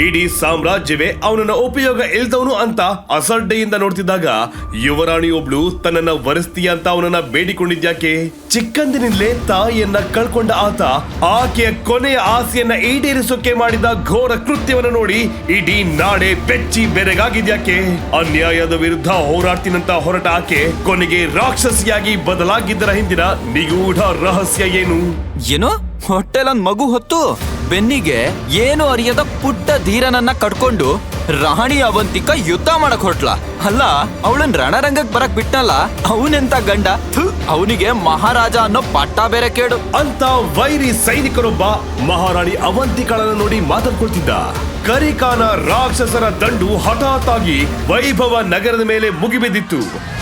ಇಡೀ ಸಾಮ್ರಾಜ್ಯವೇ ಅವನನ್ನ ಉಪಯೋಗ ಇಲ್ದವನು ಅಂತ ಅಸಡ್ಡೆಯಿಂದ ನೋಡ್ತಿದ್ದಾಗ ಯುವರಾಣಿ ಒಬ್ಳು ತನ್ನನ್ನ ವರಿಸ್ತೀಯ ಅಂತ ಅವನನ್ನ ಬೇಡಿಕೊಂಡಿದ್ಯಾಕೆ? ಚಿಕ್ಕಂದಿನಿಂದಲೇ ತಾಯಿಯನ್ನ ಕಳ್ಕೊಂಡ ಆತ ಆಕೆಯ ಕೊನೆಯ ಆಸೆಯನ್ನ ಈಡೇರಿಸೋಕೆ ಮಾಡಿದ ಘೋರ ಕೃತ್ಯವನ್ನ ನೋಡಿ ಇಡೀ ನಾಡೆ ಬೆಚ್ಚಿ ಬೆರಗಾಗಿದ್ಯಾಕೆ? ಅನ್ಯಾಯದ ವಿರುದ್ಧ ಹೋರಾಡ್ತೀನಂತ ಹೊರಟ ಆಕೆ ಕೊನೆಗೆ ರಾಕ್ಷಸಿಯಾಗಿ ಬದಲಾಗಿದ್ದರ ಹಿಂದಿನ ನಿಗೂಢ ರಹಸ್ಯ ಏನು? ಏನೋ ಹೊಟ್ಟೆಲೊಂದ್ ಮಗು ಹೊತ್ತು ಬೆನ್ನಿಗೆ ಏನು ಅರಿಯದ ಪುಟ್ಟ ಧೀರನನ್ನ ಕಟ್ಕೊಂಡು ರಾಣಿ ಅವಂತಿಕ ಯುದ್ಧ ಮಾಡಕ್ ಹೊರಟ್ಲ. ಅಲ್ಲ, ಅವಳನ್ ರಣರಂಗಕ್ ಬರಕ್ ಬಿಟ್ಟಲ್ಲ, ಅವನೆಂತ ಗಂಡ, ಅವನಿಗೆ ಮಹಾರಾಜ ಅನ್ನೋ ಪಟ್ಟ ಬೇರೆ ಕೇಡು ಅಂತ ವೈರಿ ಸೈನಿಕರೊಬ್ಬ ಮಹಾರಾಣಿ ಅವಂತಿಕಳನ್ನ ನೋಡಿ ಮಾತಾಡ್ಕೊಳ್ತಿದ್ದ. ಕರಿಕಾನ ರಾಕ್ಷಸರ ದಂಡು ಹಠಾತ್ ಆಗಿ ವೈಭವ ನಗರದ ಮೇಲೆ ಮುಗಿಬಿದ್ದಿತ್ತು.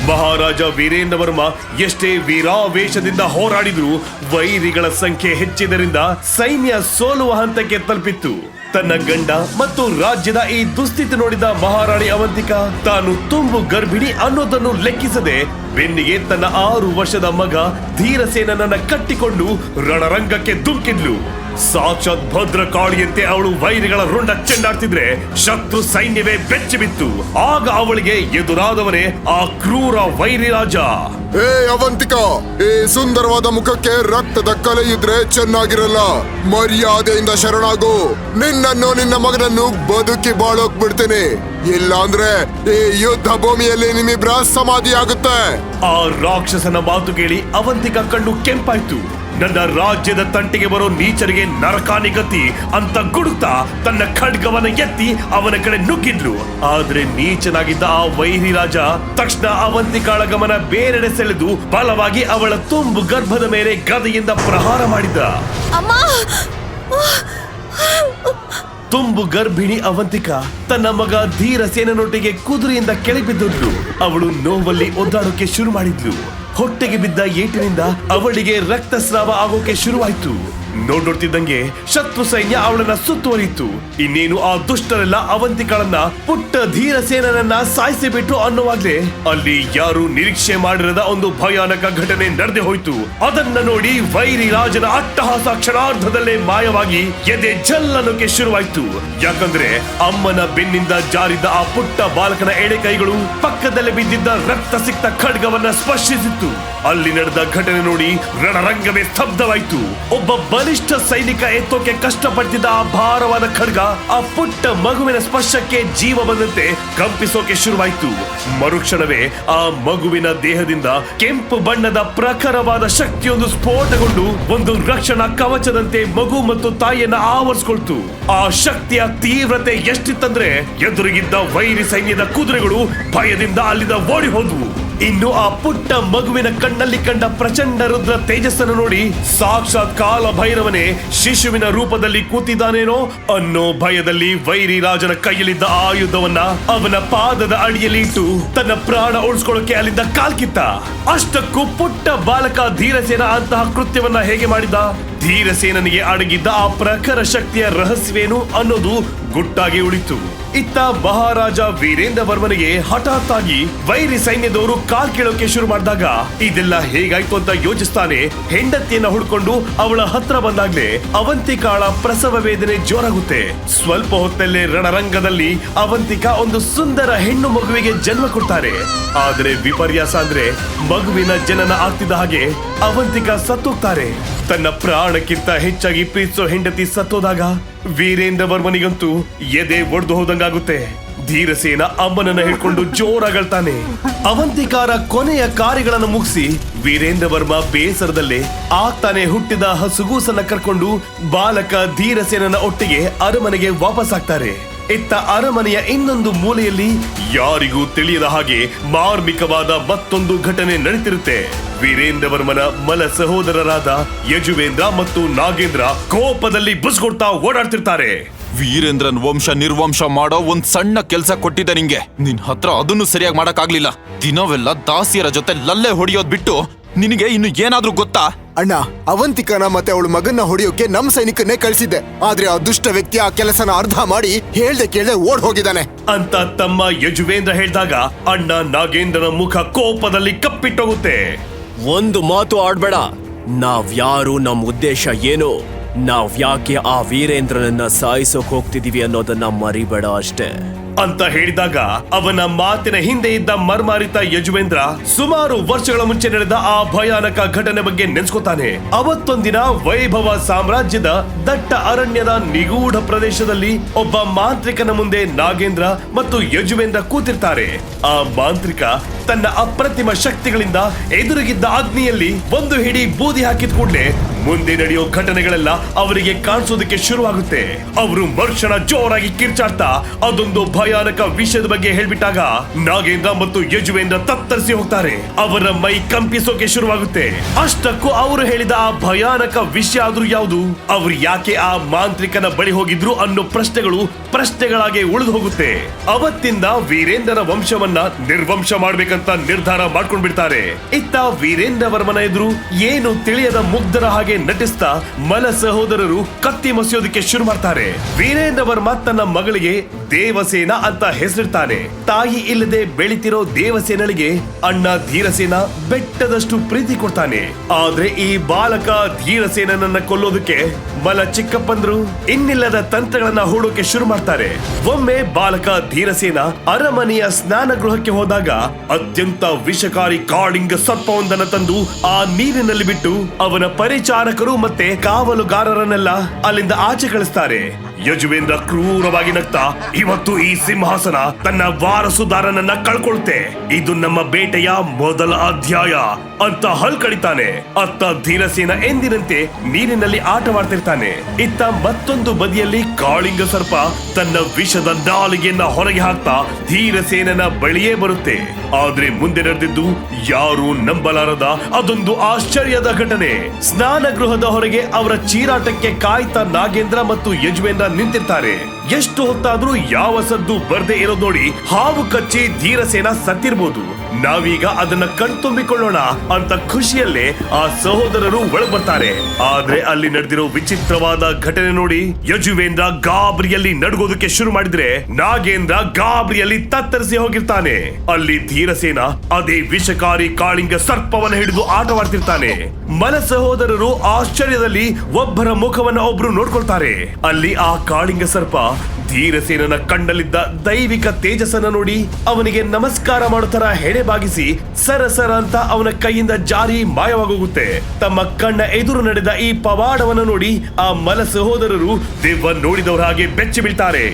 ಮಹಾರಾಜ ವೀರೇಂದ್ರ ವರ್ಮ ಎಷ್ಟೇ ವೀರಾವೇಶದಿಂದ ಹೋರಾಡಿದ್ರು ವೈರಿಗಳ ಸಂಖ್ಯೆ ಹೆಚ್ಚಿದ್ದರಿಂದ ಸೈನ್ಯ ಸೋಲುವ ಹಂತಕ್ಕೆ ತಲುಪಿತ್ತು. ತನ್ನ ಗಂಡ ಮತ್ತು ರಾಜ್ಯದ ಈ ದುಸ್ಥಿತಿ ನೋಡಿದ ಮಹಾರಾಣಿ ಅವಂತಿಕಾ ತಾನು ತುಂಬು ಗರ್ಭಿಣಿ ಅನ್ನೋದನ್ನು ಲೆಕ್ಕಿಸದೆ ಬೆನ್ನಿಗೆ ತನ್ನ 6 ವರ್ಷದ ಮಗ ಧೀರಸೇನನನ್ನ ಕಟ್ಟಿಕೊಂಡು ರಣರಂಗಕ್ಕೆ ಧುಮುಕಿದ್ಲು. ಸಾಕ್ಷಾತ್ ಭದ್ರ ಕಾಳಿಯಂತೆ ಅವಳು ವೈರಿಗಳ ರುಂಡ ಚೆಂಡಾಡ್ತಿದ್ರೆ ಶತ್ರು ಸೈನ್ಯವೇ ಬೆಚ್ಚಿ ಬಿತ್ತು. ಆಗ ಅವಳಿಗೆ ಎದುರಾದವನೇ ಆ ಕ್ರೂರ ವೈರಿ ರಾಜ. ಏ ಅವಂತಿಕಾ, ಈ ಸುಂದರವಾದ ಮುಖಕ್ಕೆ ರಕ್ತದ ಕಲೆ ಇದ್ರೆ ಚೆನ್ನಾಗಿರಲ್ಲ. ಮರ್ಯಾದೆಯಿಂದ ಶರಣಾಗು. ನಿನ್ನನ್ನು ನಿನ್ನ ಮಗನನ್ನು ಬದುಕಿ ಬಾಳೋಕ್ ಬಿಡ್ತೀನಿ. ಇಲ್ಲ ಅಂದ್ರೆ ಈ ಯುದ್ಧ ಭೂಮಿಯಲ್ಲಿ ನಿಮ್ಮಿಬ್ರ ಸಮಾಧಿ ಆಗುತ್ತೆ. ಆ ರಾಕ್ಷಸನ ಮಾತು ಕೇಳಿ ಅವಂತಿಕಾ ಕಣ್ಣು ಕೆಂಪಾಯ್ತು. ನನ್ನ ರಾಜ್ಯದ ತಂಟೆಗೆ ಬರೋ ನೀಚರಿಗೆ ನರಕಾನಿ ಗತಿ ಅಂತ ಗುಡುತ್ತಾ ತನ್ನ ಖಡ್ಗವನ್ನ ಎತ್ತಿ ಅವನ ಕಡೆ ನುಗ್ಗಿದ್ಲು. ಆದ್ರೆ ನೀಚನಾಗಿದ್ದ ಆ ವೈರಿ ರಾಜ ತಕ್ಷಣ ಅವಂತಿಕಾಳ ಗಮನ ಬೇರೆಡೆ ಸೆಳೆದು ಬಲವಾಗಿ ಅವಳ ತುಂಬು ಗರ್ಭದ ಮೇಲೆ ಗದೆಯಿಂದ ಪ್ರಹಾರ ಮಾಡಿದ. ತುಂಬು ಗರ್ಭಿಣಿ ಅವಂತಿಕಾ ತನ್ನ ಮಗ ಧೀರಸೇನನೊಟ್ಟಿಗೆ ಕುದುರೆಯಿಂದ ಕೆಳಬಿದ್ದಳು. ಅವಳು ನೋವಲ್ಲಿ ಒದ್ದಾಡೋಕೆ ಶುರು ಮಾಡಿದ್ಲು. ಹೊಟ್ಟೆಗೆ ಬಿದ್ದ ಏಟಿನಿಂದ ಅವಳಿಗೆ ರಕ್ತಸ್ರಾವ ಆಗೋಕೆ ಶುರುವಾಯ್ತು. ನೋಡ್ತಿದ್ದಂಗೆ ಶತ್ರು ಸೈನ್ಯ ಅವಳನ್ನ ಸುತ್ತುವರಿಯಿತು. ಇನ್ನೇನು ಆ ದುಷ್ಟರೆಲ್ಲ ಅವಂತಿಕಾಳನ್ನ ಪುಟ್ಟ ಧೀರಸೇನನನ್ನ ಸಾಯಿಸಿ ಬಿಟ್ಟು ಅನ್ನುವಾಗ್ಲೇ ಅಲ್ಲಿ ಯಾರು ನಿರೀಕ್ಷೆ ಮಾಡಿರದ ಒಂದು ಭಯಾನಕ ಘಟನೆ ನಡೆದೇ ಹೋಯ್ತು. ಅದನ್ನ ನೋಡಿ ವೈರಿ ರಾಜನ ಅಟ್ಟಹಾಸ ಕ್ಷಣಾರ್ಧದಲ್ಲೇ ಮಾಯವಾಗಿ ಎದೆ ಜಲ್ಲನಕ್ಕೆ ಶುರುವಾಯ್ತು. ಯಾಕಂದ್ರೆ ಅಮ್ಮನ ಬೆನ್ನಿಂದ ಜಾರಿದ್ದ ಆ ಪುಟ್ಟ ಬಾಲಕನ ಎಳೆ ಕೈಗಳು ಪಕ್ಕದಲ್ಲಿ ಬಿದ್ದಿದ್ದ ರಕ್ತ ಸಿಕ್ತ ಖಡ್ಗವನ್ನ ಸ್ಪರ್ಶಿಸಿತ್ತು. ಅಲ್ಲಿ ನಡೆದ ಘಟನೆ ನೋಡಿ ರಣರಂಗವೇ ಸ್ತಬ್ಧವಾಯ್ತು. ಒಬ್ಬ ಬಲಿಷ್ಠ ಸೈನಿಕ ಎತ್ತೋಕೆ ಕಷ್ಟಪಡ್ತಿದ್ದ ಆ ಭಾರವಾದ ಖಡ್ಗ ಆ ಪುಟ್ಟ ಮಗುವಿನ ಸ್ಪರ್ಶಕ್ಕೆ ಜೀವ ಬಂದಂತೆ ಕಂಪಿಸೋಕೆ ಶುರುವಾಯ್ತು. ಮರುಕ್ಷಣವೇ ಆ ಮಗುವಿನ ದೇಹದಿಂದ ಕೆಂಪು ಬಣ್ಣದ ಪ್ರಖರವಾದ ಶಕ್ತಿಯೊಂದು ಸ್ಫೋಟಗೊಂಡು ಒಂದು ರಕ್ಷಣಾ ಕವಚದಂತೆ ಮಗು ಮತ್ತು ತಾಯಿಯನ್ನ ಆವರಿಸಿಕೊಳ್ತು. ಆ ಶಕ್ತಿಯ ತೀವ್ರತೆ ಎಷ್ಟಿತ್ತಂದ್ರೆ ಎದುರಿಗಿದ್ದ ವೈರಿ ಸೈನ್ಯದ ಕುದುರೆಗಳು ಭಯದಿಂದ ಅಲ್ಲಿಂದ ಓಡಿ ಹೋದ್ವು. ಇನ್ನು ಆ ಪುಟ್ಟ ಮಗುವಿನ ಕಣ್ಣಲ್ಲಿ ಕಂಡ ಪ್ರಚಂಡ ರುದ್ರ ತೇಜಸ್ಸನ್ನು ನೋಡಿ ಸಾಕ್ಷಾತ್ ಕಾಲ ಭೈರವನೇ ಶಿಶುವಿನ ರೂಪದಲ್ಲಿ ಕೂತಿದ್ದಾನೇನೋ ಅನ್ನೋ ಭಯದಲ್ಲಿ ವೈರಿ ರಾಜನ ಕೈಯಲ್ಲಿದ್ದ ಆಯುಧವನ್ನ ಅವನ ಪಾದದ ಅಡಿಯಲ್ಲಿ ಇಟ್ಟು ತನ್ನ ಪ್ರಾಣ ಉಳಿಸ್ಕೊಳ್ಳೋಕೆ ಅಲ್ಲಿಂದ ಕಾಲ್ಕಿತ್ತ. ಅಷ್ಟಕ್ಕೂ ಪುಟ್ಟ ಬಾಲಕ ಧೀರಸೇನ ಅಂತಹ ಕೃತ್ಯವನ್ನ ಹೇಗೆ ಮಾಡಿದ? ಧೀರಸೇನನಿಗೆ ಅಡಗಿದ್ದ ಆ ಪ್ರಖರ ಶಕ್ತಿಯ ರಹಸ್ಯವೇನು ಅನ್ನೋದು ಗುಟ್ಟಾಗಿ ಉಳಿತು. ಇತ್ತ ಮಹಾರಾಜ ವೀರೇಂದ್ರ ವರ್ಮನಿಗೆ ಹಠಾತ್ ಆಗಿ ವೈರಿ ಸೈನ್ಯದವರು ಕಾಲ್ ಕೇಳೋಕೆ ಶುರು ಮಾಡಿದಾಗ ಇದೆಲ್ಲ ಹೇಗಾಯ್ತು ಅಂತ ಯೋಚಿಸ್ತಾನೆ. ಹೆಂಡತಿಯನ್ನ ಹುಡ್ಕೊಂಡು ಅವಳ ಹತ್ರ ಬಂದಾಗ್ಲೇ ಅವಂತಿಕಾಳ ಪ್ರಸವ ವೇದನೆ ಜೋರಾಗುತ್ತೆ. ಸ್ವಲ್ಪ ಹೊತ್ತಲ್ಲೇ ರಣರಂಗದಲ್ಲಿ ಅವಂತಿಕಾ ಒಂದು ಸುಂದರ ಹೆಣ್ಣು ಮಗುವಿಗೆ ಜನ್ಮ ಕೊಡ್ತಾರೆ. ಆದ್ರೆ ವಿಪರ್ಯಾಸ ಅಂದ್ರೆ ಮಗುವಿನ ಜನನ ಆಗ್ತಿದ್ದ ಹಾಗೆ ಅವಂತಿಕಾ ಸತ್ತೋಗ್ತಾರೆ. ತನ್ನ ಪ್ರಾಣಕ್ಕಿಂತ ಹೆಚ್ಚಾಗಿ ಪ್ರೀತಿಸೋ ಹೆಂಡತಿ ಸತ್ತೋದಾಗ ವೀರೇಂದ್ರ ವರ್ಮನಿಗಂತೂ ಎದೆ ಒಡೆದು ಹೋದಂಗಾಗುತ್ತೆ. ಧೀರಸೇನ ಅಮ್ಮನನ್ನ ಹಿಡ್ಕೊಂಡು ಜೋರಾಗಳ್ತಾನೆ. ಅವಂತಿಕಾರ ಕೊನೆಯ ಕಾರ್ಯಗಳನ್ನು ಮುಗಿಸಿ ವೀರೇಂದ್ರ ವರ್ಮ ಬೇಸರದಲ್ಲೇ ತಾನೇ ಹುಟ್ಟಿದ ಹಸುಗೂಸನ್ನ ಕರ್ಕೊಂಡು ಬಾಲಕ ಧೀರಸೇನನ ಒಟ್ಟಿಗೆ ಅರಮನೆಗೆ ವಾಪಸ್ ಆಗ್ತಾರೆ. ಇತ್ತ ಅರಮನೆಯ ಇನ್ನೊಂದು ಮೂಲೆಯಲ್ಲಿ ಯಾರಿಗೂ ತಿಳಿಯದ ಹಾಗೆ ಮಾರ್ಮಿಕವಾದ ಮತ್ತೊಂದು ಘಟನೆ ನಡೀತಿರುತ್ತೆ. ವೀರೇಂದ್ರ ವರ್ಮನ ಮಲ ಸಹೋದರರಾದ ಯಜುವೇಂದ್ರ ಮತ್ತು ನಾಗೇಂದ್ರ ಕೋಪದಲ್ಲಿ ಬುಸ್ಕೊಡ್ತಾ ಓಡಾಡ್ತಿರ್ತಾರೆ. ವೀರೇಂದ್ರನ್ ವಂಶ ನಿರ್ವಂಶ ಮಾಡೋ ಒಂದ್ ಸಣ್ಣ ಕೆಲ್ಸ ಕೊಟ್ಟಿದ್ದೆ ನಿಂಗೆ. ನಿನ್ ಹತ್ರ ಅದನ್ನು ಸರಿಯಾಗಿ ಮಾಡಕ್ಕಾಗ್ಲಿಲ್ಲ. ದಿನವೆಲ್ಲ ದಾಸಿಯರ ಜೊತೆ ಲಲ್ಲೆ ಹೊಡಿಯೋದ್ ಬಿಟ್ಟು ನಿನಗೆ ಇನ್ನು ಏನಾದ್ರೂ ಗೊತ್ತಾ? ಅಣ್ಣ, ಅವಂತಿಕನ ಮತ್ತೆ ಅವಳ ಮಗನ್ನ ಹೊಡೆಯೋಕೆ ನಮ್ ಸೈನಿಕನ್ನೇ ಕಳಿಸಿದ್ದೆ. ಆದ್ರೆ ಆ ದುಷ್ಟ ವ್ಯಕ್ತಿ ಆ ಕೆಲಸನ ಅರ್ಧ ಮಾಡಿ ಹೇಳ್ದೆ ಕೇಳ್ದೆ ಓಡ್ ಹೋಗಿದ್ದಾನೆ ಅಂತ ತಮ್ಮ ಯಜುವೇಂದ್ರ ಹೇಳಿದಾಗ ಅಣ್ಣ ನಾಗೇಂದ್ರನ ಮುಖ ಕೋಪದಲ್ಲಿ ಕಪ್ಪಿಟ್ಟೋಗುತ್ತೆ. ಒಂದು ಮಾತು ಆಡ್ಬೇಡ. ನಾವ್ಯಾರು, ನಮ್ ಉದ್ದೇಶ ಏನು, ನಾವ್ ಯಾಕೆ ಆ ವೀರೇಂದ್ರನನ್ನ ಸಾಯಿಸೋಕ್ ಹೋಗ್ತಿದೀವಿ ಅನ್ನೋದನ್ನ ಮರಿಬೇಡ ಅಷ್ಟೇ. ಅಂತ ಹೇಳಿದಾಗ ಅವನ ಮಾತಿನ ಹಿಂದೆ ಇದ್ದ ಮರ್ಮಾರಿತ ಯಜುವೇಂದ್ರ ಸುಮಾರು ವರ್ಷಗಳ ಮುಂಚೆ ನಡೆದ ಆ ಭಯಾನಕ ಘಟನೆ ಬಗ್ಗೆ ನೆನ್ಸ್ಕೊತಾನೆ. ಅವತ್ತೊಂದಿನ ವೈಭವ ಸಾಮ್ರಾಜ್ಯದ ದಟ್ಟ ಅರಣ್ಯದ ನಿಗೂಢ ಪ್ರದೇಶದಲ್ಲಿ ಒಬ್ಬ ಮಾಂತ್ರಿಕನ ಮುಂದೆ ನಾಗೇಂದ್ರ ಮತ್ತು ಯಜುವೇಂದ್ರ ಕೂತಿರ್ತಾರೆ. ಆ ಮಾಂತ್ರಿಕ ತನ್ನ ಅಪ್ರತಿಮ ಶಕ್ತಿಗಳಿಂದ ಎದುರಿಗಿದ್ದ ಅಗ್ನಿಯಲ್ಲಿ ಒಂದು ಹಿಡಿ ಬೂದಿ ಹಾಕಿದ ಕೂಡಲೇ ಮುಂದೆ ನಡೆಯೋ ಘಟನೆಗಳೆಲ್ಲ ಅವರಿಗೆ ಕಾಣಿಸೋದಕ್ಕೆ ಶುರುವಾಗುತ್ತೆ. ಅವರು ಮರುಕ್ಷಣ ಜೋರಾಗಿ ಕಿರ್ಚಾಡ್ತಾ ಅದೊಂದು ಭಯಾನಕ ವಿಷಯದ ಬಗ್ಗೆ ಹೇಳ್ಬಿಟ್ಟಾಗ ನಾಗೇಂದ್ರ ಮತ್ತು ಯಜುವೇಂದ್ರ ತತ್ತರಿಸಿ ಹೋಗ್ತಾರೆ. ಅವರ ಮೈ ಕಂಪಿಸೋಕೆ ಶುರುವಾಗುತ್ತೆ. ಅಷ್ಟಕ್ಕೂ ಅವರು ಹೇಳಿದ ಆ ಭಯಾನಕ ವಿಷಯ ಆದ್ರೂ ಯಾವುದು, ಅವ್ರು ಯಾಕೆ ಆ ಮಾಂತ್ರಿಕನ ಬಳಿ ಹೋಗಿದ್ರು ಅನ್ನೋ ಪ್ರಶ್ನೆಗಳಾಗಿ ಉಳಿದು ಹೋಗುತ್ತೆ. ಅವತ್ತಿಂದ ವೀರೇಂದ್ರನ ವಂಶವನ್ನ ನಿರ್ವಂಶ ಮಾಡ್ಬೇಕಂತ ನಿರ್ಧಾರ ಮಾಡ್ಕೊಂಡ್ಬಿಡ್ತಾರೆ. ಇತ್ತ ವೀರೇಂದ್ರ ವರ್ಮನ ಎದುರು ಏನು ತಿಳಿಯದ ಮುಗ್ಧರ ಹಾಗೆ ನಟಿಸ್ತಾ ಮಲ ಸಹೋದರರು ಕತ್ತಿ ಮಸಿಯೋದಕ್ಕೆ ಶುರು ಮಾಡ್ತಾರೆ. ವೀರೇಂದ್ರ ವರ್ಮ ತನ್ನ ಮಗಳಿಗೆ ದೇವಸೇನ ಅಂತ ಹೆಸರಿಡ್ತಾನೆ. ತಾಯಿ ಇಲ್ಲದೆ ಬೆಳಿತಿರೋ ದೇವಸೇನಳಿಗೆ ಅಣ್ಣ ಧೀರಸೇನ ಬೆಟ್ಟದಷ್ಟು ಪ್ರೀತಿ ಕೊಡ್ತಾನೆ. ಆದ್ರೆ ಈ ಬಾಲಕ ಧೀರಸೇನನನ್ನ ಕೊಲ್ಲೋದಕ್ಕೆ ಮಲ ಚಿಕ್ಕಪ್ಪಂದ್ರು ಇನ್ನಿಲ್ಲದ ತಂತ್ರಗಳನ್ನ ಹೂಡೋಕೆ ಶುರು ಮಾಡ್ತಾರೆ. ಒಮ್ಮೆ ಬಾಲಕ ಧೀರಸೇನ ಅರಮನೆಯ ಸ್ನಾನ ಗೃಹಕ್ಕೆ ಹೋದಾಗ ಅತ್ಯಂತ ವಿಷಕಾರಿ ಕಾಳಿಂಗ ಸರ್ಪವೊಂದನ್ನು ತಂದು ಆ ನೀರಿನಲ್ಲಿ ಬಿಟ್ಟು ಅವನ ಪರಿಚಾರಕರು ಮತ್ತೆ ಕಾವಲುಗಾರರನ್ನೆಲ್ಲ ಅಲ್ಲಿಂದ ಆಚೆ ಕಳಿಸ್ತಾರೆ. ಯಜುವೇಂದ್ರ ಕ್ರೂರವಾಗಿ ನಗ್ತಾ, ಇವತ್ತು ಈ ಸಿಂಹಾಸನ ತನ್ನ ವಾರಸುದಾರನನ್ನ ಕಳ್ಕೊಳುತ್ತೆ, ಇದು ನಮ್ಮ ಬೇಟೆಯ ಮೊದಲ ಅಧ್ಯಾಯ ಅಂತ ಹಲ್ಕಡಿತಾನೆ. ಅತ್ತ ಧೀರಸೇನ ಎಂದಿನಂತೆ ನೀರಿನಲ್ಲಿ ಆಟವಾಡ್ತಿರ್ತಾನೆ. ಇತ್ತ ಮತ್ತೊಂದು ಬದಿಯಲ್ಲಿ ಕಾಳಿಂಗ ಸರ್ಪ ತನ್ನ ವಿಷದ ನಾಲಿಗೆಯನ್ನ ಹೊರಗೆ ಹಾಕ್ತಾ ಧೀರಸೇನನ ಬಳಿಯೇ ಬರುತ್ತೆ. ಆದ್ರೆ ಮುಂದೆ ನಡೆದಿದ್ದು ಯಾರು ನಂಬಲಾರದ ಅದೊಂದು ಆಶ್ಚರ್ಯದ ಘಟನೆ. ಸ್ನಾನ ಗೃಹದ ಹೊರಗೆ ಅವರ ಚೀರಾಟಕ್ಕೆ ಕಾಯ್ತಾ ನಾಗೇಂದ್ರ ಮತ್ತು ಯಜುವೇಂದ್ರ ನಿಂತಿರ್ತಾರೆ. ಎಷ್ಟು ಹೊತ್ತಾದ್ರೂ ಯಾವ ಸದ್ದು ಬರ್ದೇ ಇರೋದ್ ನೋಡಿ ಹಾವು ಕಚ್ಚಿ ಧೀರಸೇನ ಸತ್ತಿರ್ಬೋದು. ನಾವೀಗ ಅದನ್ನ ಕಣ್ತುಂಬಿಕೊಳ್ಳೋಣ ಅಂತ ಖುಷಿಯಲ್ಲೇ ಆ ಸಹೋದರರು ಒಳಗ್ ಬರ್ತಾರೆ. ಆದ್ರೆ ಅಲ್ಲಿ ನಡೆದಿರೋ ವಿಚಿತ್ರವಾದ ಘಟನೆ ನೋಡಿ ಯಜುವೇಂದ್ರ ಗಾಬರಿಯಲ್ಲಿ ನಡುಗೋದಕ್ಕೆ ಶುರು ಮಾಡಿದ್ರೆ ನಾಗೇಂದ್ರ ಗಾಬರಿಯಲ್ಲಿ ತತ್ತರಿಸಿ ಹೋಗಿರ್ತಾನೆ. ಅಲ್ಲಿ ಧೀರಸೇನ ಅದೇ ವಿಷಕಾರಿ ಕಾಳಿಂಗ ಸರ್ಪವನ್ನು ಹಿಡಿದು ಆಟವಾಡ್ತಿರ್ತಾನೆ. ಮನ ಸಹೋದರರು ಆಶ್ಚರ್ಯದಲ್ಲಿ ಒಬ್ಬರ ಮುಖವನ್ನ ಒಬ್ರು ನೋಡ್ಕೊಳ್ತಾರೆ. ಅಲ್ಲಿ ಆ ಕಾಳಿಂಗ ಸರ್ಪ ಧೀರಸೇನನ ಕಣ್ಣಲ್ಲಿದ್ದ ದೈವಿಕ ತೇಜಸ್ಸನ್ನ ನೋಡಿ ಅವನಿಗೆ ನಮಸ್ಕಾರ ಮಾಡೋ ತರ ಹೆಡೆ ಬಾಗಿಸಿ ಸರಸರ ಅಂತ ಅವನ ಕೈಯಿಂದ ಜಾರಿ ಮಾಯವಾಗೋಗುತ್ತೆ. ತಮ್ಮ ಕಣ್ಣ ಎದುರು ನಡೆದ ಈ ಪವಾಡವನ್ನು ನೋಡಿ ಆ ಮಲ ಸಹೋದರರು ದೆವ್ವ ನೋಡಿದವರ ಹಾಗೆ ಬೆಚ್ಚಿ ಬೀಳ್ತಾರೆ.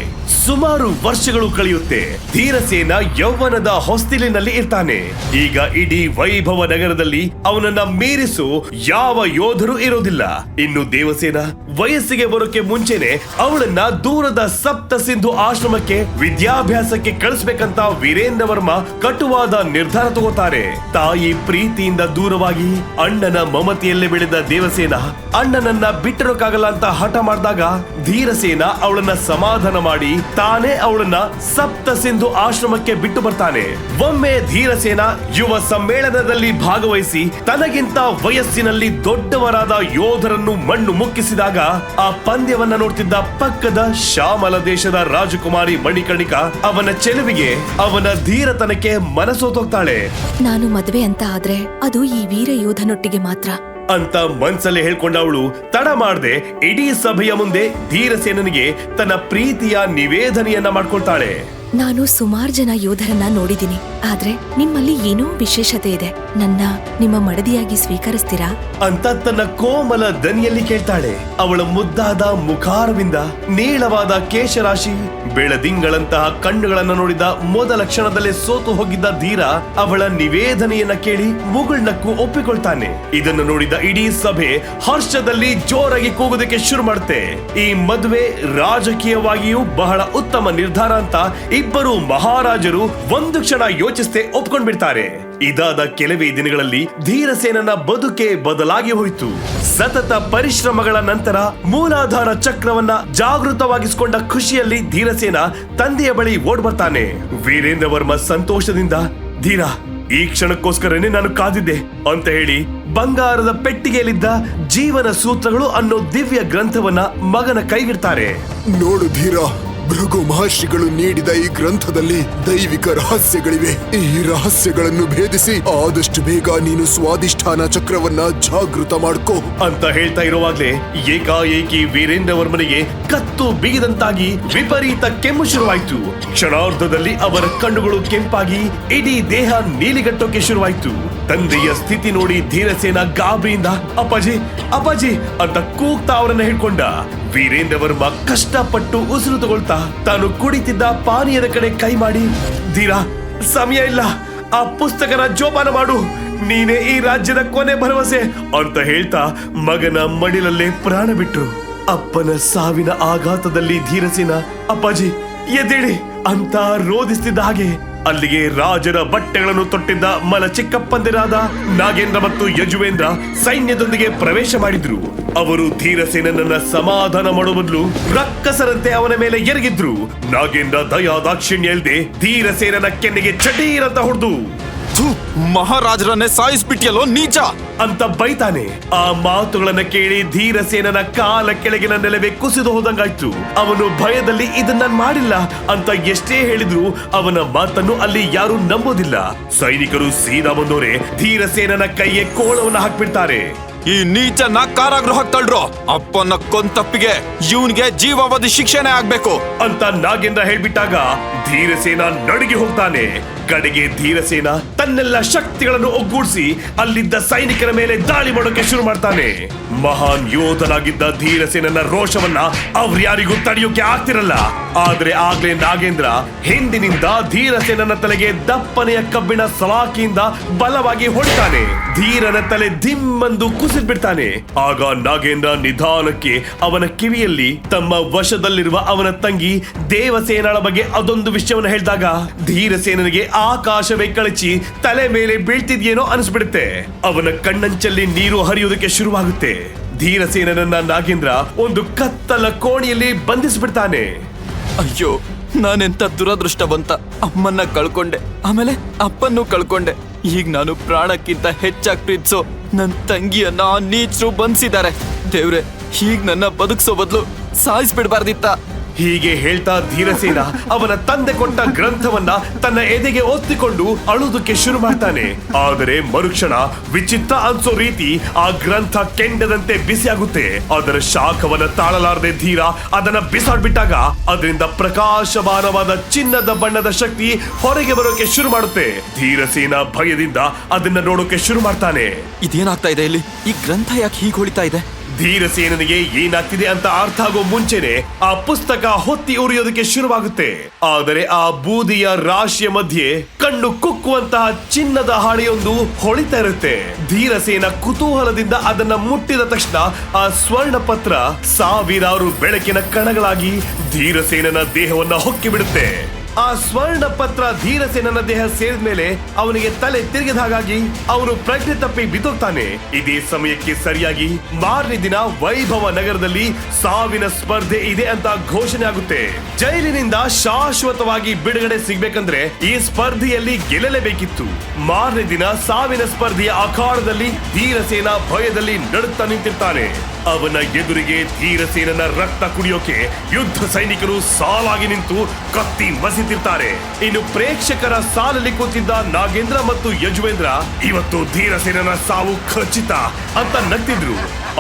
ಸುಮಾರು ವರ್ಷಗಳು ಕಳೆಯುತ್ತೆ. ಧೀರಸೇನ ಯೌವನದ ಹೊಸ್ತಿಲಿನಲ್ಲಿ ಇರ್ತಾನೆ. ಈಗ ಇಡೀ ವೈಭವ ನಗರದಲ್ಲಿ ಅವನನ್ನ ಮೀರಿಸು ಯಾವ ಯೋಧರು ಇರೋದಿಲ್ಲ. ಇನ್ನು ದೇವಸೇನ ವಯಸ್ಸಿಗೆ ಬರೋಕೆ ಮುಂಚೆನೆ ಅವಳನ್ನ ದೂರದ ಸಪ್ತ ಸಿಂಧು ಆಶ್ರಮಕ್ಕೆ ವಿದ್ಯಾಭ್ಯಾಸಕ್ಕೆ ಕಳಿಸ್ಬೇಕಂತ ವೀರೇಂದ್ರ ವರ್ಮ ಕಟುವಾದ ನಿರ್ಧಾರ ತಗೋತಾರೆ. ತಾಯಿ ಪ್ರೀತಿಯಿಂದ ದೂರವಾಗಿ ಅಣ್ಣನ ಮಮತೆಯಲ್ಲೇ ಬೆಳೆದ ದೇವಸೇನ ಅಣ್ಣನನ್ನ ಬಿಟ್ಟಿರೋಕ್ಕಾಗಲ್ಲ ಅಂತ ಹಠ ಮಾಡಿದಾಗ ಧೀರಸೇನ ಅವಳನ್ನ ಸಮಾಧಾನ ಮಾಡಿ ತಾನೇ ಅವಳನ್ನ ಸಪ್ತ ಸಿಂಧು ಆಶ್ರಮಕ್ಕೆ ಬಿಟ್ಟು ಬರ್ತಾನೆ. ಒಮ್ಮೆ ಧೀರಸೇನ ಯುವ ಸಮ್ಮೇಳನದಲ್ಲಿ ಭಾಗವಹಿಸಿ ತನಗಿಂತ ವಯಸ್ಸಿನಲ್ಲಿ ದೊಡ್ಡವರಾದ ಯೋಧರನ್ನು ಮಣ್ಣು ಮುಕ್ಕಿಸಿದಾಗ ಆ ಪಂದ್ಯವನ್ನ ನೋಡ್ತಿದ್ದ ಪಕ್ಕದ ಶ್ಯಾಮಲ ದೇಶದ ರಾಜಕುಮಾರಿ ಮಣಿಕರ್ಣಿಕಾ ಅವನ ಚೆಲುವಿಗೆ ಅವನ ಧೀರತನಕ್ಕೆ ಮನಸೋತೋಗ್ತಾಳೆ. ನಾನು ಮದುವೆ ಅಂತ ಆದ್ರೆ ಅದು ಈ ವೀರ ಯೋಧನೊಟ್ಟಿಗೆ ಮಾತ್ರ ಅಂತ ಮನ್ಸಲ್ಲೇ ಹೇಳ್ಕೊಂಡ ಅವಳು ತಡ ಮಾಡದೆ ಇಡೀ ಸಭೆಯ ಮುಂದೆ ಧೀರಸೇನನಿಗೆ ತನ್ನ ಪ್ರೀತಿಯ ನಿವೇದನೆಯನ್ನ ಮಾಡ್ಕೊಳ್ತಾಳೆ. ನಾನು ಸುಮಾರು ಜನ ಯೋಧರನ್ನ ನೋಡಿದ್ದೀನಿ, ಆದ್ರೆ ನಿಮ್ಮಲ್ಲಿ ಏನೋ ವಿಶೇಷತೆ ಇದೆ. ನನ್ನ ನಿಮ್ಮ ಮಡದಿಯಾಗಿ ಸ್ವೀಕರಿಸ್ತೀರಾ ಅಂತ ತನ್ನ ಕೋಮಲ ದನಿಯಲ್ಲಿ ಕೇಳ್ತಾಳೆ. ಅವಳ ಮುದ್ದಾದ ಮುಖಾರವಿಂದ ನೀಳವಾದ ಕೇಶರಾಶಿ ಬೆಳದಿಂಗಳಂತಹ ಕಣ್ಣುಗಳನ್ನ ನೋಡಿದ ಮೊದಲ ಕ್ಷಣದಲ್ಲೇ ಸೋತು ಹೋಗಿದ್ದ ಧೀರ ಅವಳ ನಿವೇದನೆಯನ್ನ ಕೇಳಿ ಮುಗುಳ್ನಕ್ಕು ಒಪ್ಪಿಕೊಳ್ತಾನೆ. ಇದನ್ನು ನೋಡಿದ ಇಡೀ ಸಭೆ ಹರ್ಷದಲ್ಲಿ ಜೋರಾಗಿ ಕೂಗೋದಕ್ಕೆ ಶುರು ಮಾಡುತ್ತೆ. ಈ ಮದುವೆ ರಾಜಕೀಯವಾಗಿಯೂ ಬಹಳ ಉತ್ತಮ ನಿರ್ಧಾರ ಅಂತ ಇಬ್ಬರು ಮಹಾರಾಜರು ಒಂದು ಕ್ಷಣ ಯೋಚಿಸದೆ ಒಪ್ಕೊಂಡ್ಬಿಡ್ತಾರೆ. ಇದಾದ ಕೆಲವೇ ದಿನಗಳಲ್ಲಿ ಧೀರಸೇನನ ಬದುಕೆ ಬದಲಾಗಿ ಹೋಯಿತು. ಸತತ ಪರಿಶ್ರಮಗಳ ನಂತರ ಮೂಲಾಧಾರ ಚಕ್ರವನ್ನ ಜಾಗೃತವಾಗಿಸಿಕೊಂಡ ಖುಷಿಯಲ್ಲಿ ಧೀರಸೇನ ತಂದೆಯ ಬಳಿ ಓಡ್ ಬರ್ತಾನೆ. ವೀರೇಂದ್ರ ವರ್ಮ ಸಂತೋಷದಿಂದ, ಧೀರ, ಈ ಕ್ಷಣಕ್ಕೋಸ್ಕರನೇ ನಾನು ಕಾದಿದ್ದೆ ಅಂತ ಹೇಳಿ ಬಂಗಾರದ ಪೆಟ್ಟಿಗೆಯಲ್ಲಿದ್ದ ಜೀವನ ಸೂತ್ರಗಳು ಅನ್ನೋ ದಿವ್ಯ ಗ್ರಂಥವನ್ನ ಮಗನ ಕೈಗಿಡ್ತಾರೆ. ನೋಡು ಧೀರ, ಭೃಗು ಮಹರ್ಷಿಗಳು ನೀಡಿದ ಈ ಗ್ರಂಥದಲ್ಲಿ ದೈವಿಕ ರಹಸ್ಯಗಳಿವೆ. ಈ ರಹಸ್ಯಗಳನ್ನು ಭೇದಿಸಿ ಆದಷ್ಟು ಬೇಗ ನೀನು ಸ್ವಾಧಿಷ್ಠಾನ ಚಕ್ರವನ್ನ ಜಾಗೃತ ಮಾಡ್ಕೋ ಅಂತ ಹೇಳ್ತಾ ಇರುವಾಗ್ಲೇ ಏಕಾಏಕಿ ವೀರೇಂದ್ರ ವರ್ಮನಿಗೆ ಕತ್ತು ಬಿಗಿದಂತಾಗಿ ವಿಪರೀತ ಕೆಮ್ಮು ಶುರುವಾಯ್ತು. ಕ್ಷಣಾರ್ಧದಲ್ಲಿ ಅವರ ಕಣ್ಣುಗಳು ಕೆಂಪಾಗಿ ಇಡೀ ದೇಹ ನೀಲಿಗಟ್ಟೋಕೆ ಶುರುವಾಯ್ತು. ತಂದೆಯ ಸ್ಥಿತಿ ನೋಡಿ ಧೀರಸೇನ ಗಾಬರಿಯಿಂದ ಅಪ್ಪಾಜಿ ಅಪ್ಪಾಜಿ ಅಂತ ಕೂಗ್ತಾ ಅವರನ್ನ ಹಿಡ್ಕೊಂಡ. ವೀರೇಂದ್ರ ವರ್ಮ ಕಷ್ಟಪಟ್ಟು ಉಸಿರು ತಗೊಳ್ತಾ ತಾನು ಕುಡಿತಿದ್ದ ಪಾನೀಯದ ಕಡೆ ಕೈ ಮಾಡಿ, ಧೀರ ಸಮಯ ಇಲ್ಲ, ಆ ಪುಸ್ತಕನ ಜೋಪಾನ ಮಾಡು, ನೀನೇ ಈ ರಾಜ್ಯದ ಕೊನೆ ಭರವಸೆ ಅಂತ ಹೇಳ್ತಾ ಮಗನ ಮಡಿಲಲ್ಲೇ ಪ್ರಾಣ ಬಿಟ್ರು. ಅಪ್ಪನ ಸಾವಿನ ಆಘಾತದಲ್ಲಿ ಧೀರಸೇನ ಅಪ್ಪಾಜಿ ಎದ್ದೇಳಿ ಅಂತ ರೋಧಿಸ್ತಿದ್ದ ಹಾಗೆ ಅಲ್ಲಿಗೆ ರಾಜರ ಬಟ್ಟೆಗಳನ್ನು ತೊಟ್ಟಿದ್ದ ಮಲ ಚಿಕ್ಕಪ್ಪಂದಿರಾದ ನಾಗೇಂದ್ರ ಮತ್ತು ಯಜುವೇಂದ್ರ ಸೈನ್ಯದೊಂದಿಗೆ ಪ್ರವೇಶ ಮಾಡಿದ್ರು. ಅವರು ಧೀರಸೇನನ್ನ ಸಮಾಧಾನ ಮಾಡೋ ಬದಲು ರಕ್ಕಸರಂತೆ ಅವನ ಮೇಲೆ ಎರಗಿದ್ರು. ನಾಗೇಂದ್ರ ದಯಾ ದಾಕ್ಷಿಣ್ಯ ಇಲ್ದೆ ಧೀರಸೇನನ ಕೆನ್ನೆಗೆ ಚಟೀರಂತ ಹೊಡೆದು, ಮಹಾರಾಜರನ್ನೇ ಸಾಯಿಸ್ಬಿಟ್ಟಿಯಲ್ಲೋ ನೀಚ ಅಂತ ಬೈತಾನೆ. ಆ ಮಾತುಗಳನ್ನ ಕೇಳಿ ಧೀರಸೇನನ ಕಾಲ ಕೆಳಗಿನ ನೆಲವೇ ಕುಸಿದು ಹೋದಂಗಾಯ್ತು. ಅವನು ಭಯದಲ್ಲಿ ಇದನ್ನ ಮಾಡಿಲ್ಲ ಅಂತ ಎಷ್ಟೇ ಹೇಳಿದ್ರು ಅವನ ಮಾತನ್ನು ಅಲ್ಲಿ ಯಾರು ನಂಬೋದಿಲ್ಲ. ಸೈನಿಕರು ಸೀದಾ ಬಂದೋರೆ ಧೀರಸೇನನ ಕೈಯೇ ಕೋಳವನ್ನ ಹಾಕ್ಬಿಡ್ತಾರೆ. ಈ ನೀಚನ್ನ ಕಾರಾಗೃಹಕ್ಕೆ ತಳ್ರೋ, ಅಪ್ಪನ ಕೊಂತಪ್ಪಿಗೆ ಇವನ್ಗೆ ಜೀವಾವಧಿ ಶಿಕ್ಷೆನೇ ಆಗ್ಬೇಕು ಅಂತ ನಾಗೇಂದ್ರ ಹೇಳ್ಬಿಟ್ಟಾಗ ಧೀರಸೇನ ನಡುಗಿ ಹೋಗ್ತಾನೆ. ಕಡೆಗೆ ಧೀರಸೇನ ತನ್ನೆಲ್ಲ ಶಕ್ತಿಗಳನ್ನು ಒಗ್ಗೂಡಿಸಿ ಅಲ್ಲಿದ್ದ ಸೈನಿಕರ ಮೇಲೆ ದಾಳಿ ಮಾಡೋಕೆ ಶುರು ಮಾಡ್ತಾನೆ. ಮಹಾನ್ ಯೋಧನಾಗಿದ್ದ ಧೀರಸೇನನ ರೋಷವನ್ನ ಅವ್ರ್ಯಾರಿಗೂ ತಡೆಯೋಕೆ ಆಗ್ತಿರಲ್ಲ. ಆದ್ರೆ ಆಗ್ಲೇ ನಾಗೇಂದ್ರ ಹಿಂದಿನಿಂದ ಧೀರಸೇನನ ತಲೆಗೆ ದಪ್ಪನೆಯ ಕಬ್ಬಿಣ ಸಲಾಕಿಯಿಂದ ಬಲವಾಗಿ ಹೊಡಿತಾನೆ. ಧೀರನ ತಲೆ ಧಿಮ್ಮೆಂದು ಕುಸಿದ್ಬಿಡ್ತಾನೆ. ಆಗ ನಾಗೇಂದ್ರ ನಿಧಾನಕ್ಕೆ ಅವನ ಕಿವಿಯಲ್ಲಿ ತಮ್ಮ ವಶದಲ್ಲಿರುವ ಅವನ ತಂಗಿ ದೇವಸೇನಳ ಬಗ್ಗೆ ಅದೊಂದು ವಿಷಯವನ್ನು ಹೇಳಿದಾಗ ಧೀರಸೇನನಿಗೆ ಆಕಾಶವೇ ಕಳಚಿ ತಲೆ ಮೇಲೆ ಬೀಳ್ತಿದ್ಯೇನೋ ಅನಿಸ್ಬಿಡುತ್ತೆ. ಅವನ ಕಣ್ಣಂಚಲ್ಲಿ ನೀರು ಹರಿಯೋದಕ್ಕೆ ಶುರುವಾಗುತ್ತೆ. ಧೀರಸೇನನನ್ನ ನಾಗೇಂದ್ರ ಒಂದು ಕತ್ತಲ ಕೋಣೆಯಲ್ಲಿ ಬಂಧಿಸ್ಬಿಡ್ತಾನೆ. ಅಯ್ಯೋ, ನಾನೆಂತ ದುರದೃಷ್ಟವಂತ. ಅಮ್ಮನ್ನ ಕಳ್ಕೊಂಡೆ, ಆಮೇಲೆ ಅಪ್ಪನ್ನು ಕಳ್ಕೊಂಡೆ. ಈಗ ನಾನು ಪ್ರಾಣಕ್ಕಿಂತ ಹೆಚ್ಚಾಗಿ ಪ್ರೀತಿಸೋ ನನ್ ತಂಗಿಯನ್ನ ನೀಚರು ಬಂಧಿಸಿದ್ದಾರೆ. ದೇವ್ರೆ, ಹೀಗ್ ನನ್ನ ಬದುಕ್ಸೋ ಬದಲು ಸಾಯಿಸ್ಬಿಡ್ಬಾರ್ದಿತ್ತ. ಹೀಗೆ ಹೇಳ್ತಾ ಧೀರಸೇನ ಅವನ ತಂದೆ ಕೊಟ್ಟ ಗ್ರಂಥವನ್ನ ತನ್ನ ಎದೆಗೆ ಒತ್ತಿಕೊಂಡು ಅಳುವುದಕ್ಕೆ ಶುರು ಮಾಡ್ತಾನೆ. ಆದರೆ ಮರುಕ್ಷಣ ವಿಚಿತ್ರ ಅನ್ಸೋ ರೀತಿ ಆ ಗ್ರಂಥ ಕೆಂಡದಂತೆ ಬಿಸಿಯಾಗುತ್ತೆ. ಅದರ ಶಾಖವನ್ನ ತಾಳಲಾರದೆ ಧೀರ ಅದನ್ನ ಬಿಸಾಡ್ಬಿಟ್ಟಾಗ ಅದರಿಂದ ಪ್ರಕಾಶಮಾನವಾದ ಚಿನ್ನದ ಬಣ್ಣದ ಶಕ್ತಿ ಹೊರಗೆ ಬರೋಕೆ ಶುರು ಮಾಡುತ್ತೆ. ಧೀರಸೇನ ಭಯದಿಂದ ಅದನ್ನ ನೋಡೋಕೆ ಶುರು ಮಾಡ್ತಾನೆ. ಇದೇನಾಗ್ತಾ ಇದೆ ಇಲ್ಲಿ? ಈ ಗ್ರಂಥ ಯಾಕೆ ಹೀಗೆ ಹೊಳಿತಾ ಇದೆ? ಧೀರಸೇನನಿಗೆ ಏನಾಗ್ತಿದೆ ಅಂತ ಅರ್ಥ ಆಗೋ ಮುಂಚೆನೆ ಆ ಪುಸ್ತಕ ಹೊತ್ತಿ ಉರಿಯೋದಕ್ಕೆ ಶುರುವಾಗುತ್ತೆ. ಆದರೆ ಆ ಬೂದಿಯ ರಾಶಿಯ ಮಧ್ಯೆ ಕಣ್ಣು ಕುಕ್ಕುವಂತಹ ಚಿನ್ನದ ಹಾಳೆಯೊಂದು ಹೊಳಿತಾ ಇರುತ್ತೆ. ಧೀರಸೇನ ಕುತೂಹಲದಿಂದ ಅದನ್ನ ಮುಟ್ಟಿದ ತಕ್ಷಣ ಆ ಸ್ವರ್ಣ ಪತ್ರ ಸಾವಿರಾರು ಬೆಳಕಿನ ಕಣಗಳಾಗಿ ಧೀರಸೇನನ ದೇಹವನ್ನ ಹೊಕ್ಕಿ ಬಿಡುತ್ತೆ. ಆ ಸ್ವರ್ಣ ಪತ್ರ ಧೀರಸೇನನ ದೇಹ ಸೇರಿದ ಮೇಲೆ ಅವನಿಗೆ ತಲೆ ತಿರುಗಿದ ಹಾಗಾಗಿ ಅವನು ಪ್ರಜ್ಞೆ ತಪ್ಪಿ ಬಿದ್ದೋಗ್ತಾನೆ. ಇದೇ ಸಮಯಕ್ಕೆ ಸರಿಯಾಗಿ ಮಾರನೇ ದಿನ ವೈಭವ ನಗರದಲ್ಲಿ ಸಾವಿನ ಸ್ಪರ್ಧೆ ಇದೆ ಅಂತ ಘೋಷಣೆ ಆಗುತ್ತೆ. ಜೈಲಿನಿಂದ ಶಾಶ್ವತವಾಗಿ ಬಿಡುಗಡೆ ಸಿಗ್ಬೇಕಂದ್ರೆ ಈ ಸ್ಪರ್ಧೆಯಲ್ಲಿ ಗೆಲ್ಲಲೇಬೇಕಿತ್ತು. ಮಾರನೇ ದಿನ ಸಾವಿನ ಸ್ಪರ್ಧೆಯ ಅಖಾಡದಲ್ಲಿ ಧೀರಸೇನ ಭಯದಲ್ಲಿ ನಡುತ್ತಾ ನಿಂತಿರ್ತಾನೆ. ಅವನ ಎದುರಿಗೆ ಧೀರಸೇನನ ರಕ್ತ ಕುಡಿಯೋಕೆ ಯುದ್ಧ ಸೈನಿಕರು ಸಾಲಾಗಿ ನಿಂತು ಕತ್ತಿ ಮಸಿತಿರ್ತಾರೆ. ಇನ್ನು ಪ್ರೇಕ್ಷಕರ ಸಾಲಲ್ಲಿ ಕೂತಿದ್ದ ನಾಗೇಂದ್ರ ಮತ್ತು ಯಜುವೇಂದ್ರ ಇವತ್ತು ಧೀರಸೇನನ ಸಾವು ಖಚಿತ ಅಂತ ನಗ್ತಿದ್ರು.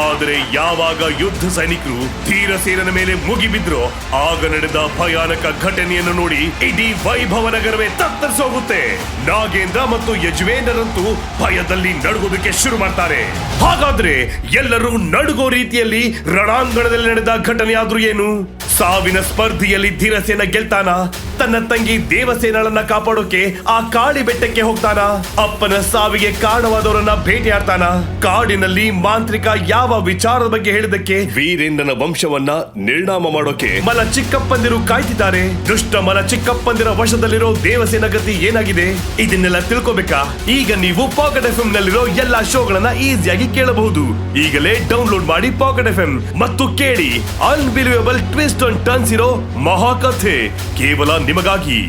ಆದರೆ ಯಾವಾಗ ಯುದ್ಧ ಸೈನಿಕರು ಧೀರಸೇನನ ಮೇಲೆ ಮುಗಿಬಿದ್ರು ಆಗ ನಡೆದ ಭಯಾನಕ ಘಟನೆಯನ್ನು ನೋಡಿ ಇಡೀ ವೈಭವ ನಗರವೇ ತತ್ತರಿಸೋಗುತ್ತೆ. ನಾಗೇಂದ್ರ ಮತ್ತು ಯಜುವೇಂದ್ರರಂತೂ ಭಯದಲ್ಲಿ ನಡುಗೋದಕ್ಕೆ ಶುರು ಮಾಡ್ತಾರೆ. ಹಾಗಾದ್ರೆ ಎಲ್ಲರೂ ನಡುಗೋ ರೀತಿಯಲ್ಲಿ ರಣಾಂಗಣದಲ್ಲಿ ನಡೆದ ಘಟನೆ ಆದ್ರೂ ಏನು? ಸಾವಿನ ಸ್ಪರ್ಧೆಯಲ್ಲಿ ಧೀರಸೇನ ಗೆಲ್ತಾನ? ತನ್ನ ತಂಗಿ ದೇವಸೇನಳನ್ನ ಕಾಪಾಡೋಕೆ ಆ ಕಾಡಿ ಬೆಟ್ಟಕ್ಕೆ ಹೋಗ್ತಾನ? ಅಪ್ಪನ ಸಾವಿಗೆ ಕಾರಣವಾದವರನ್ನ ಭೇಟಿಯಾಡ್ತಾನ? ಕಾಡಿನಲ್ಲಿ ಮಾಂತ್ರಿಕ ಯಾವ ವಿಚಾರದ ಬಗ್ಗೆ ಹೇಳಿದಕ್ಕೆ ವೀರೇಂದ್ರನ ವಂಶವನ್ನ ನಿರ್ನಾಮ ಮಾಡೋಕೆ ಮಲ ಚಿಕ್ಕಪ್ಪಂದಿರು ಕಾಯ್ತಿದ್ದಾರೆ. ದುಷ್ಟ ಮಲ ಚಿಕ್ಕಪ್ಪಂದಿರ ವಶದಲ್ಲಿರೋ ದೇವಸೇನ ಗತಿ ಏನಾಗಿದೆ? ಇದನ್ನೆಲ್ಲ ತಿಳ್ಕೋಬೇಕಾ? ಈಗ ನೀವು ಪಾಕೆಟ್ ಎಫ್ಎಂ ನಲ್ಲಿರೋ ಎಲ್ಲಾ ಶೋಗಳನ್ನ ಈಸಿಯಾಗಿ ಕೇಳಬಹುದು. ಈಗಲೇ ಡೌನ್ಲೋಡ್ ಮಾಡಿ ಪಾಕೆಟ್ ಎಫ್ಎಂ ಮತ್ತು ಕೇಳಿ ಅನ್ಬಿಲಿಯಬಲ್ ಟ್ವಿಸ್ಟ್ ಅಂಡ್ ಟರ್ನ್ಸ್ ಇರೋ ಮಹಾಕಥೆ ಕೇವಲ ನಿಮಗಾಗಿ.